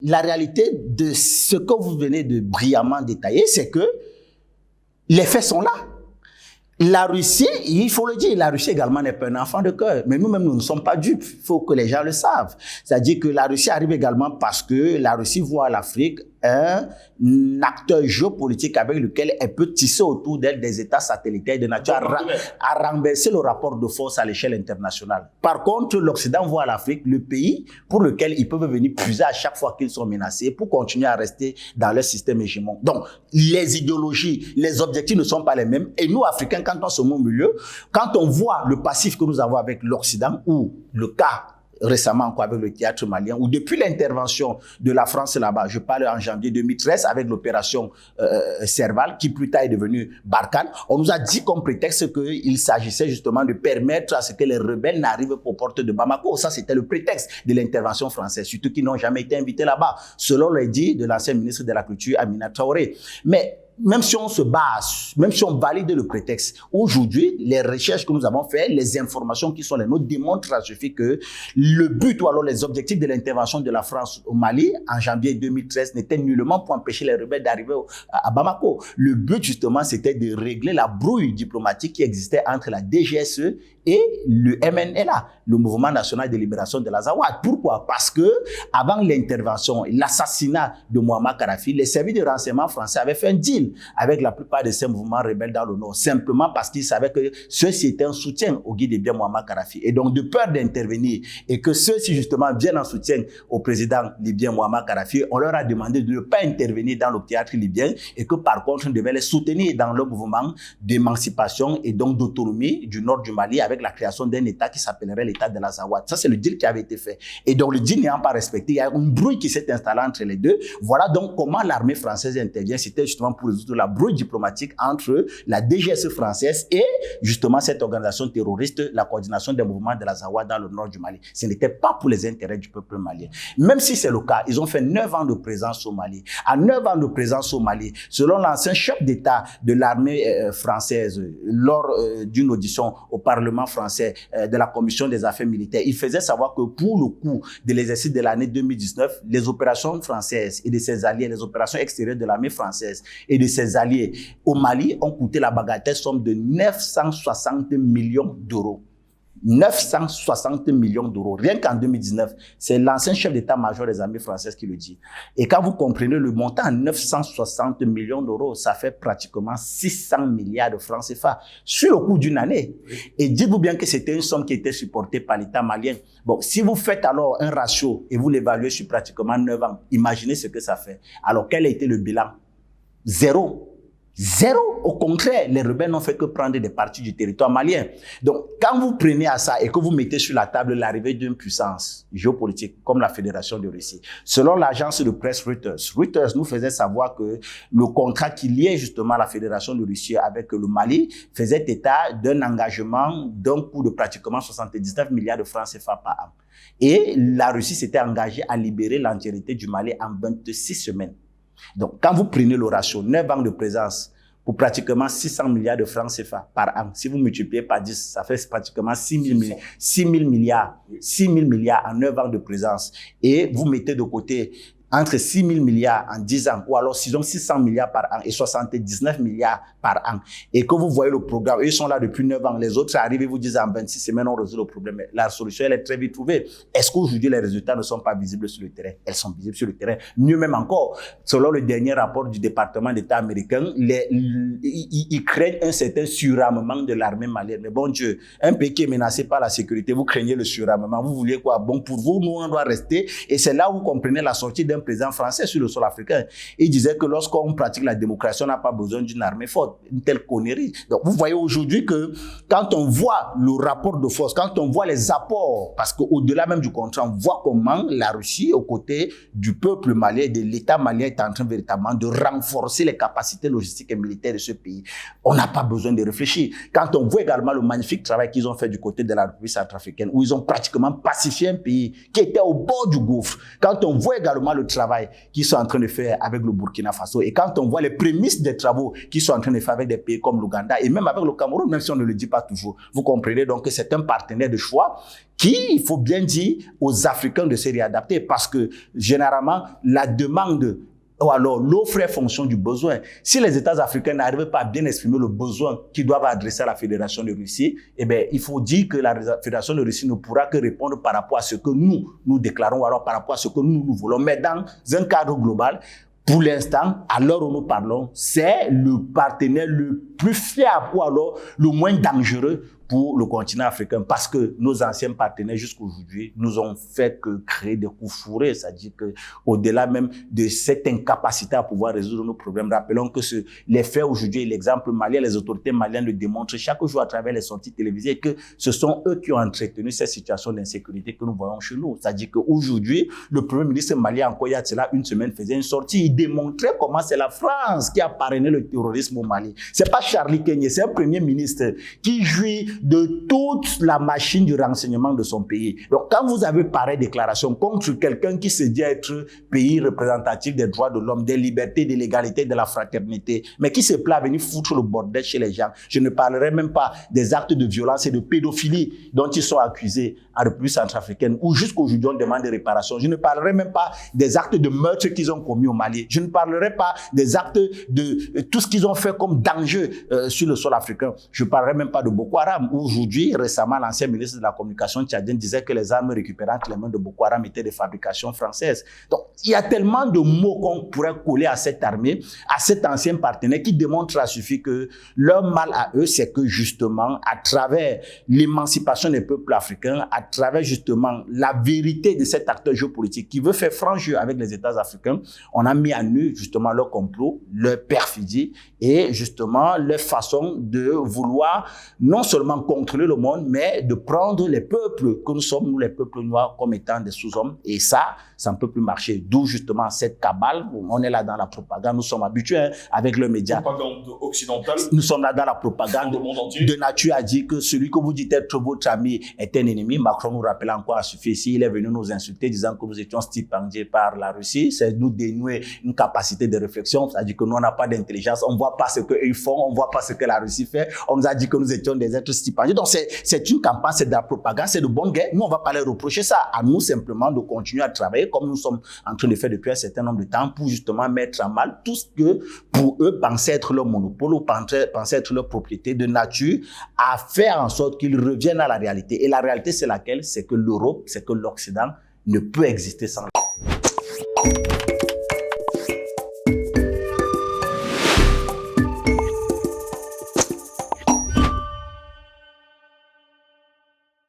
La réalité de ce que vous venez de brillamment détailler, c'est que les faits sont là. La Russie, il faut le dire, la Russie également n'est pas un enfant de cœur. Mais nous-mêmes, nous ne sommes pas dupes. Il faut que les gens le savent. C'est-à-dire que la Russie arrive également parce que la Russie voit l'Afrique un acteur géopolitique avec lequel elle peut tisser autour d'elle des États satellitaires de nature à renverser le rapport de force à l'échelle internationale. Par contre, l'Occident voit l'Afrique le pays pour lequel ils peuvent venir puiser à chaque fois qu'ils sont menacés pour continuer à rester dans leur système hégémon. Donc, les idéologies, les objectifs ne sont pas les mêmes. Et nous, Africains, quand on se met au milieu, quand on voit le passif que nous avons avec l'Occident ou le cas récemment encore avec le théâtre malien, ou depuis l'intervention de la France là-bas, je parle en janvier 2013 avec l'opération Serval, qui plus tard est devenue Barkhane, on nous a dit comme prétexte qu'il s'agissait justement de permettre à ce que les rebelles n'arrivent pas aux portes de Bamako. Ça, c'était le prétexte de l'intervention française, surtout qu'ils n'ont jamais été invités là-bas, selon les dits de l'ancien ministre de la Culture, Amina Traoré. Mais même si on se base, même si on valide le prétexte, aujourd'hui, les recherches que nous avons faites, les informations qui sont les nôtres démontrent à ce fait que le but ou alors les objectifs de l'intervention de la France au Mali en janvier 2013 n'étaient nullement pour empêcher les rebelles d'arriver à Bamako. Le but, justement, c'était de régler la brouille diplomatique qui existait entre la DGSE et le MNLA, le Mouvement National de Libération de l'Azawad. Pourquoi? Parce que avant l'intervention et l'assassinat de Mouammar Kadhafi, les services de renseignement français avaient fait un deal avec la plupart de ces mouvements rebelles dans le Nord, simplement parce qu'ils savaient que ceux-ci étaient un soutien au guide bien Mouammar Kadhafi. Et donc, de peur d'intervenir et que ceux-ci, justement, viennent en soutien au président libyen Mouammar Kadhafi, on leur a demandé de ne pas intervenir dans le théâtre libyen et que, par contre, on devait les soutenir dans le mouvement d'émancipation et donc d'autonomie du nord du Mali avec la création d'un État qui s'appellerait l'État de l'Azawad. Ça, c'est le deal qui avait été fait. Et donc, le deal n'ayant pas respecté, il y a une brouille qui s'est installée entre les deux. Voilà donc comment l'armée française intervient. C'était justement pour résoudre la brouille diplomatique entre la DGSE française et justement cette organisation terroriste, la coordination des mouvements de l'Azawad dans le nord du Mali. Ce n'était pas pour les intérêts du peuple malien. Même si c'est le cas, ils ont fait 9 ans de présence au Mali. À 9 ans de présence au Mali, selon l'ancien chef d'État de l'armée française, lors d'une audition au Parlement français de la Commission des affaires militaires, il faisait savoir que pour le coup de l'exercice de l'année 2019, les opérations françaises et de ses alliés, les opérations extérieures de l'armée française et de ses alliés au Mali ont coûté la bagatelle somme de 960 millions d'euros. 960 millions d'euros. Rien qu'en 2019, c'est l'ancien chef d'état-major des armées françaises qui le dit. Et quand vous comprenez le montant, 960 millions d'euros, ça fait pratiquement 600 milliards de francs CFA sur le cours d'une année. Et dites-vous bien que c'était une somme qui était supportée par l'État malien. Bon, si vous faites alors un ratio et vous l'évaluez sur pratiquement 9 ans, imaginez ce que ça fait. Alors, quel a été le bilan? Zéro. Zéro. Au contraire, les rebelles n'ont fait que prendre des parties du territoire malien. Donc, quand vous prenez à ça et que vous mettez sur la table l'arrivée d'une puissance géopolitique comme la Fédération de Russie, selon l'agence de presse Reuters nous faisait savoir que le contrat qui liait justement la Fédération de Russie avec le Mali faisait état d'un engagement d'un coût de pratiquement 79 milliards de francs CFA par an. Et la Russie s'était engagée à libérer l'entièreté du Mali en 26 semaines. Donc, quand vous prenez le ratio, 9 ans de présence pour pratiquement 600 milliards de francs CFA par an, si vous multipliez par 10, ça fait pratiquement 6 000 milliards en 9 ans de présence. Et vous mettez de côté entre 6 000 milliards en 10 ans, ou alors sinon 600 milliards par an et 79 milliards par an, et que vous voyez le programme, eux ils sont là depuis 9 ans, les autres arrivent et vous disent en 26 semaines on résout le problème. Mais la solution elle est très vite trouvée. Est-ce qu'aujourd'hui les résultats ne sont pas visibles sur le terrain? Elles sont visibles sur le terrain. Mieux même encore, selon le dernier rapport du département d'État américain, ils craignent un certain surarmement de l'armée malienne. Mais bon Dieu, un pays qui est menacé par la sécurité, vous craignez le surarmement, vous vouliez quoi? Bon, pour vous, nous on doit rester, et c'est là où vous comprenez la sortie d'un président français sur le sol africain. Il disait que lorsqu'on pratique la démocratie, on n'a pas besoin d'une armée forte. Une telle connerie. Donc, vous voyez aujourd'hui que quand on voit le rapport de force, quand on voit les apports, parce qu'au-delà même du contrat, on voit comment la Russie, aux côtés du peuple malien et de l'État malien, est en train véritablement de renforcer les capacités logistiques et militaires de ce pays. On n'a pas besoin de réfléchir. Quand on voit également le magnifique travail qu'ils ont fait du côté de la République centrafricaine, où ils ont pratiquement pacifié un pays qui était au bord du gouffre. Quand on voit également le travail qu'ils sont en train de faire avec le Burkina Faso et quand on voit les prémices des travaux qu'ils sont en train de faire avec des pays comme l'Ouganda et même avec le Cameroun, même si on ne le dit pas toujours, vous comprenez donc que c'est un partenaire de choix qui, il faut bien dire, aux Africains de se réadapter parce que généralement, la demande ou alors l'offre est fonction du besoin. Si les États africains n'arrivent pas à bien exprimer le besoin qu'ils doivent adresser à la Fédération de Russie, eh bien, il faut dire que la Fédération de Russie ne pourra que répondre par rapport à ce que nous déclarons, ou alors par rapport à ce que nous voulons. Mais dans un cadre global, pour l'instant, à l'heure où nous parlons, c'est le partenaire le plus fiable ou alors le moins dangereux pour le continent africain parce que nos anciens partenaires jusqu'aujourd'hui nous ont fait que créer des coups fourrés, c'est-à-dire que au-delà même de cette incapacité à pouvoir résoudre nos problèmes, rappelons que les faits aujourd'hui, l'exemple malien, les autorités maliennes le démontrent chaque jour à travers les sorties télévisées que ce sont eux qui ont entretenu cette situation d'insécurité que nous voyons chez nous. C'est-à-dire qu'aujourd'hui, le premier ministre malien, encore il y a cela une semaine, faisait une sortie, il démontrait comment c'est la France qui a parrainé le terrorisme au Mali. C'est pas Charlie Kenyé, c'est un premier ministre qui jouit de toute la machine du renseignement de son pays. Donc, quand vous avez pareille déclaration contre quelqu'un qui se dit être pays représentatif des droits de l'homme, des libertés, de l'égalité, de la fraternité, mais qui se plaît à venir foutre le bordel chez les gens, je ne parlerai même pas des actes de violence et de pédophilie dont ils sont accusés en République centrafricaine, où jusqu'aujourd'hui on demande des réparations. Je ne parlerai même pas des actes de meurtre qu'ils ont commis au Mali. Je ne parlerai pas des actes de tout ce qu'ils ont fait comme danger sur le sol africain. Je ne parlerai même pas de Boko Haram, où aujourd'hui, récemment, l'ancien ministre de la Communication tchadien disait que les armes récupérées entre les mains de Boko Haram étaient de fabrication française. Donc, il y a tellement de mots qu'on pourrait coller à cette armée, à cet ancien partenaire qui démontre à suffit que leur mal à eux, c'est que justement, à travers l'émancipation des peuples africains, à travers justement la vérité de cet acteur géopolitique qui veut faire franc jeu avec les États africains, on a mis à nu justement leur complot, leur perfidie et justement leur façon de vouloir non seulement contrôler le monde, mais de prendre les peuples que nous sommes, nous les peuples noirs, comme étant des sous-hommes. Et ça ne peut plus marcher. D'où justement cette cabale. On est là dans la propagande. Nous sommes habitués avec le média. Propagande occidentale. Nous sommes là dans la propagande de nature à dire que celui que vous dites être votre ami est un ennemi. Macron nous rappelle encore à suffit ici. Il est venu nous insulter disant que nous étions stipendiés par la Russie. C'est nous dénouer une capacité de réflexion. C'est-à-dire que nous, on n'a pas d'intelligence. On ne voit pas ce qu'ils font. On ne voit pas ce que la Russie fait. On nous a dit que nous étions des êtres stipendiés. Donc, c'est une campagne, c'est de la propagande, c'est de bonne guerre. Nous, on ne va pas les reprocher ça. À nous, simplement, de continuer à travailler comme nous sommes en train de faire depuis un certain nombre de temps pour justement mettre à mal tout ce que, pour eux, pensaient être leur monopole ou pensaient être leur propriété de nature à faire en sorte qu'ils reviennent à la réalité. Et la réalité, c'est laquelle? C'est que l'Europe, c'est que l'Occident ne peut exister sans.